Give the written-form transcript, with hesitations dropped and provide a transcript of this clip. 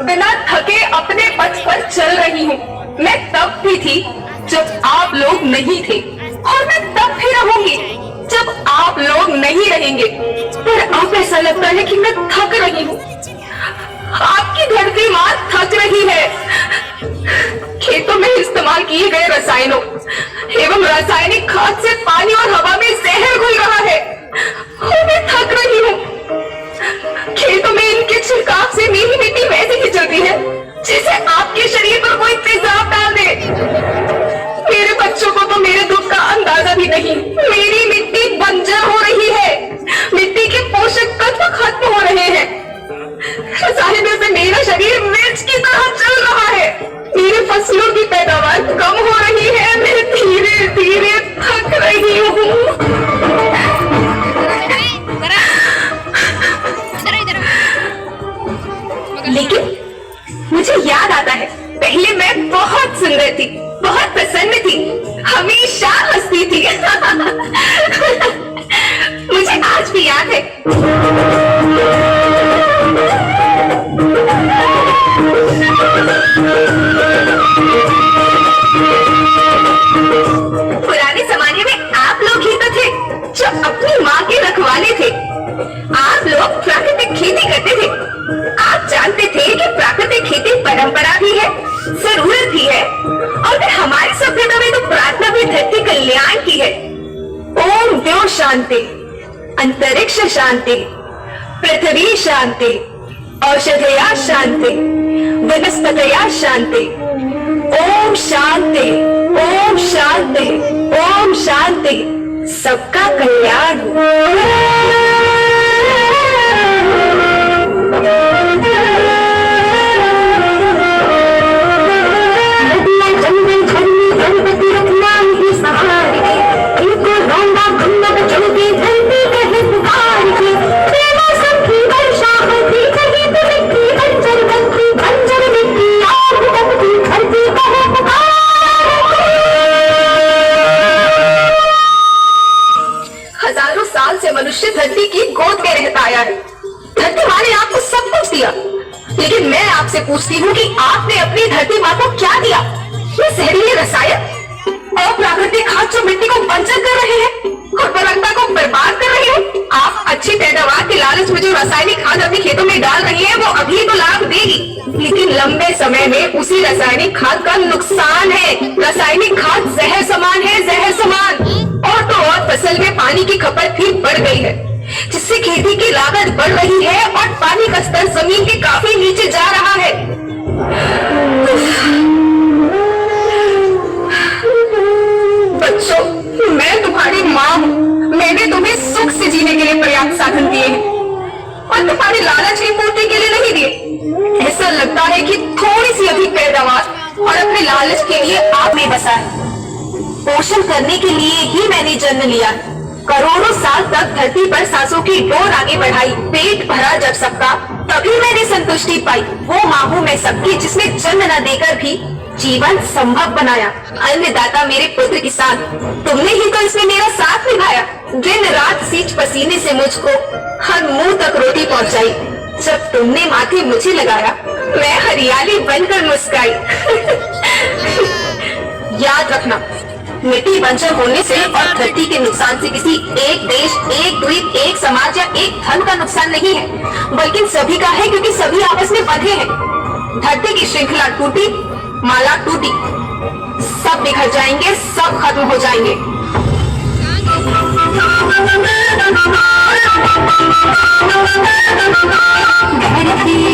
बिना थके अपने पथ पर चल रही हूँ। मैं तब भी थी जब आप लोग नहीं थे, और मैं तब भी रहूंगी जब आप लोग नहीं रहेंगे। पर अब ऐसा लगता है कि मैं थक रही हूँ। आपकी धरती माँ थक रही है। खेतों में इस्तेमाल किए गए रसायनों एवं रासायनिक खाद से पानी और हवा में जहर घुल रहा है, और मैं थक रही हूँ। खेतों में इनके छिड़काव से मेरी मिट्टी वैसे ही चलती है जैसे आपके शरीर पर कोई तेजाब डाल दे। मेरे बच्चों को तो मेरे दुख का अंदाजा भी नहीं। मेरी मिट्टी बंजर हो रही है, मिट्टी के पोषक तत्व खत्म हो रहे हैं। रसायनों से मेरा शरीर मिर्च की तरह चल रहा है। मेरे फसलों की पैदावार कम हो रही है। मैं धीरे धीरे थक रही हूँ। लेकिन मुझे याद आता है, पहले मैं बहुत सुंदर थी, बहुत प्रसन्न थी, हमेशा हंसती थी। मुझे आज भी याद है। पुराने जमाने में आप लोग ही तो थे जो अपनी माँ के रखवाले थे। आप लोग प्राकृतिक खेती करते थे। आप जानते थे कि प्राकृतिक खेती परंपरा भी है, जरूरत भी है, और फिर हमारी सभ्यता में तो प्रार्थना भी धरती कल्याण की है। ओम द्यो शांति, अंतरिक्ष शांति, पृथ्वी शांति, औषधया शांति, वनस्पतया शांति। ओम शांति, ओम शांति, ओम शांति। सबका कल्याण हो। हजारों साल से मनुष्य धरती की गोद में रहता आया है। धरती माँ ने आपको सब कुछ दिया, लेकिन मैं आपसे पूछती हूँ कि आपने अपनी धरती माँ को क्या दिया? ये जहरीले रसायन और प्राकृतिक खाद जो मिट्टी को बंजर कर रहे हैं, उर्वरकता को बर्बाद कर रहे हैं। आप अच्छी पैदावार के लालच में जो रासायनिक खाद अपने खेतों में डाल रही है, वो अभी तो लाभ देगी, लेकिन लंबे समय में उसी रासायनिक खाद का नुकसान है। रासायनिक खाद जहर समान है, जहर समान। और तो और फसल में पानी की खपत भी बढ़ गई है, जिससे खेती की लागत बढ़ रही है और पानी का स्तर जमीन के काफी नीचे जा रहा है। बच्चों, मैं तुम्हारी माँ हूँ। मैंने तुम्हें सुख से जीने के लिए पर्याप्त साधन दिए हैं, और तुम्हारी लालच की पूर्ति के लिए नहीं दिए। ऐसा लगता है कि थोड़ी सी अधिक पैदावार और अपने लालच के लिए आप में बसा है। पोषण करने के लिए ही मैंने जन्म लिया। करोड़ों साल तक धरती पर सांसों की डोर आगे बढ़ाई। पेट भरा जब सबका, तभी मैंने संतुष्टि पाई। वो माँ हूँ मैं सबकी, जिसने जन्म न देकर भी जीवन संभव बनाया। अन्नदाता मेरे पुत्र किसान, तुमने ही तो इसमें मेरा साथ निभाया। दिन रात सींच पसीने से मुझको हर मुंह तक रोटी पहुंचाई। जब तुमने माथे मुझे लगाया, मैं हरियाली बनकर मुस्कुराई। याद रखना, मिट्टी बंजर होने से और धरती के नुकसान से किसी एक देश, एक द्वीप, एक समाज या एक धन का नुकसान नहीं है, बल्कि सभी का है, क्योंकि सभी आपस में बंधे हैं। धरती की श्रृंखला टूटी, माला टूटी, सब बिखर जाएंगे, सब खत्म हो जाएंगे। धरती